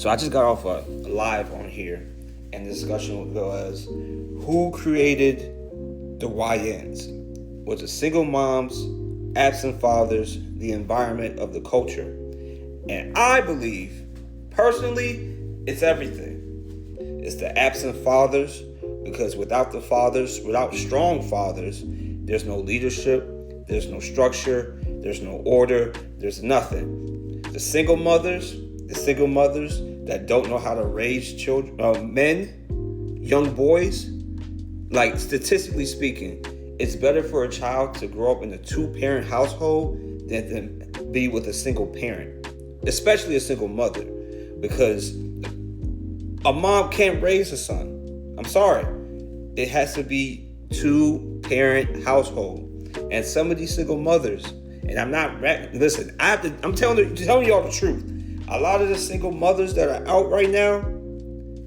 So I just got off a live on here, and the discussion was who created the YNs? Was it single moms, absent fathers, the environment of the culture? And I believe, personally, it's everything. It's the absent fathers, because without the fathers, without strong fathers, there's no leadership, there's no structure, there's no order, there's nothing. The single mothers that don't know how to raise children, men, young boys, like statistically speaking, it's better for a child to grow up in a two-parent household than to be with a single parent, especially a single mother, because a mom can't raise a son. I'm sorry. It has to be two-parent household. And some of these single mothers, and I'm not, listen, I'm telling y'all the truth. A lot of the single mothers that are out right now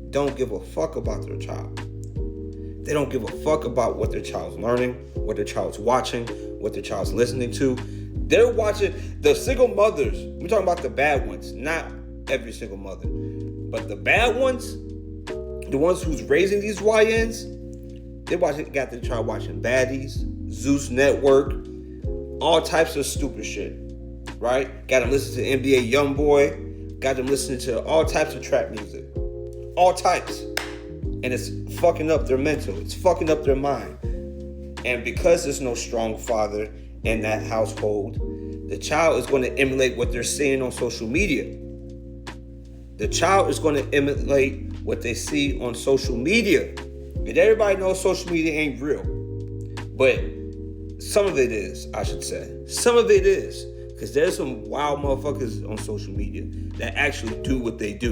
don't give a fuck about their child. They don't give a fuck about what their child's learning, what their child's watching, what their child's listening to. They're watching the single mothers. We're talking about the bad ones, not every single mother. But the bad ones, the ones who's raising these YNs, got their child watching baddies, Zeus Network, all types of stupid shit, right? Got them listening to NBA YoungBoy, got them listening to all types of trap music, all types. And it's fucking up their mental, it's fucking up their mind. And because there's no strong father in that household, the child is going to emulate what they're seeing on social media. The child is going to emulate what they see on social media. And everybody knows social media ain't real. But some of it is, I should say. Some of it is. Because there's some wild motherfuckers on social media that actually do what they do.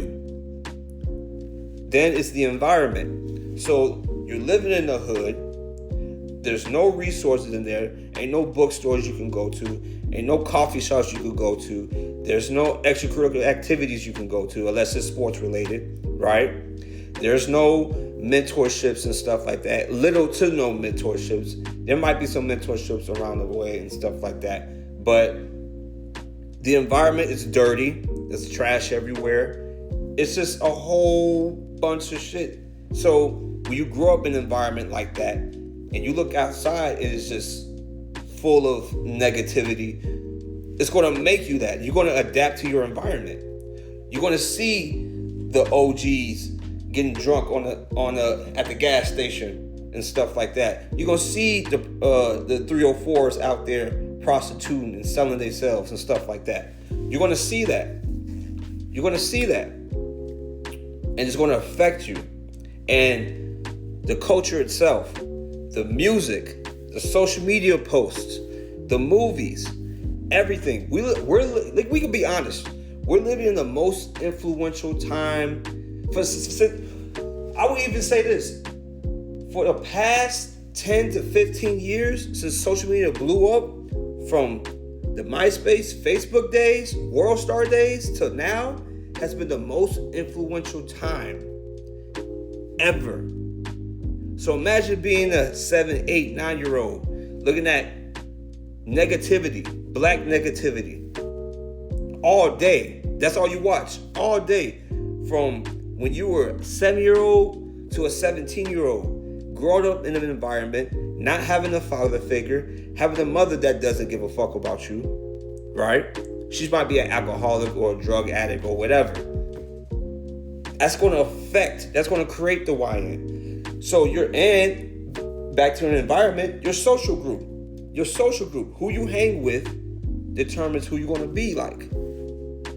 Then it's the environment. So you're living in the hood. There's no resources in there. Ain't no bookstores you can go to. Ain't no coffee shops you can go to. There's no extracurricular activities you can go to unless it's sports related, right? There's no mentorships and stuff like that. Little to no mentorships. There might be some mentorships around the way and stuff like that. But the environment is dirty. There's trash everywhere. It's just a whole bunch of shit. So when you grow up in an environment like that and you look outside, it is just full of negativity. It's going to make you that. You're going to adapt to your environment. You're going to see the OGs getting drunk at the gas station and stuff like that. You're going to see the 304s out there prostituting and selling themselves and stuff like that. You're going to see that. You're going to see that. And it's going to affect you. And the culture itself, the music, the social media posts, the movies, everything. We can be honest. We're living in the most influential time. I would even say this. For the past 10 to 15 years, since social media blew up, from the MySpace, Facebook days, WorldStar days till now, has been the most influential time ever. So imagine being a 7, 8, 9-year-old looking at negativity, black negativity, all day. That's all you watch, all day. From when you were a 7-year-old to a 17-year-old, growing up in an environment, not having a father figure, having a mother that doesn't give a fuck about you, right? She might be an alcoholic or a drug addict or whatever. That's going to create the YN. So back to an environment, your social group. Who you hang with determines who you're going to be like.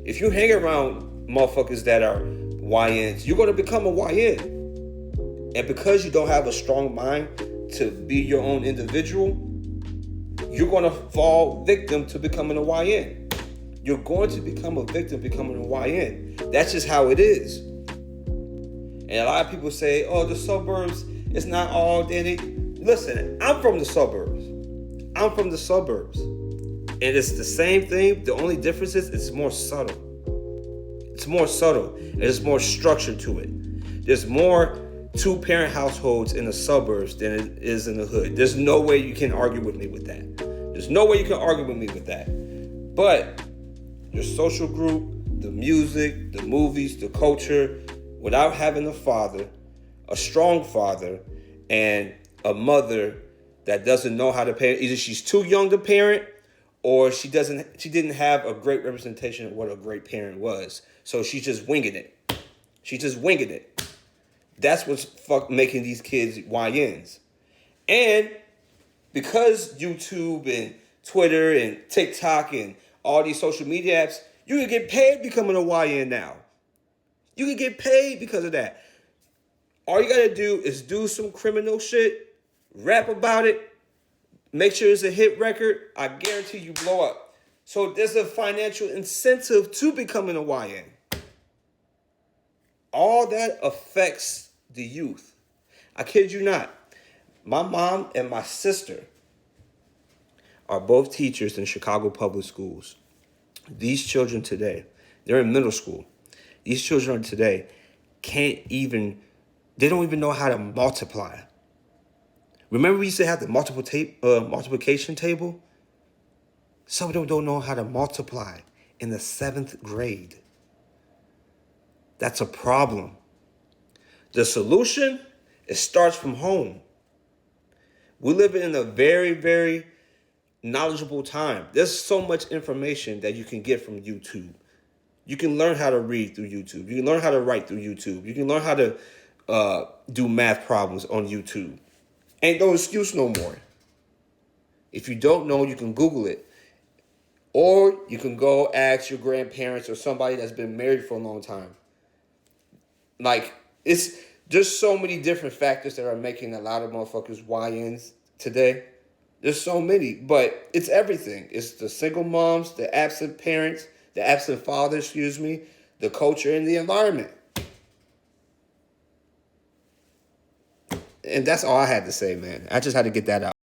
If you hang around motherfuckers that are YNs, you're going to become a YN. And because you don't have a strong mind to be your own individual, you're going to fall victim to becoming a YN. You're going to become a victim becoming a YN. That's just how it is. And a lot of people say, oh, the suburbs, it's not all Danny. Listen, I'm from the suburbs. And it's the same thing. The only difference is it's more subtle. And there's more structure to it. There's more two-parent households in the suburbs than it is in the hood. There's no way you can argue with me with that. But your social group, the music, the movies, the culture, without having a father, a strong father, and a mother that doesn't know how to parent. Either she's too young to parent, or she didn't have a great representation of what a great parent was. So she's just winging it. She's just winging it. That's what's making these kids YNs. And because YouTube and Twitter and TikTok and all these social media apps, you can get paid becoming a YN now. You can get paid because of that. All you gotta do is do some criminal shit, rap about it, make sure it's a hit record. I guarantee you blow up. So there's a financial incentive to becoming a YN. All that affects the youth. I kid you not. My mom and my sister are both teachers in Chicago public schools. These children today, they're in middle school. These children today they don't even know how to multiply. Remember we used to have the multiplication table? Some of them don't know how to multiply in the 7th grade. That's a problem. The solution, it starts from home. We live in a very, very knowledgeable time. There's so much information that you can get from YouTube. You can learn how to read through YouTube. You can learn how to write through YouTube. You can learn how to do math problems on YouTube. Ain't no excuse no more. If you don't know, you can Google it. Or you can go ask your grandparents or somebody that's been married for a long time. Like, it's just so many different factors that are making a lot of motherfuckers YNs today. There's so many, but it's everything. It's the single moms, the absent parents, the absent father, the culture and the environment. And that's all I had to say, man. I just had to get that out.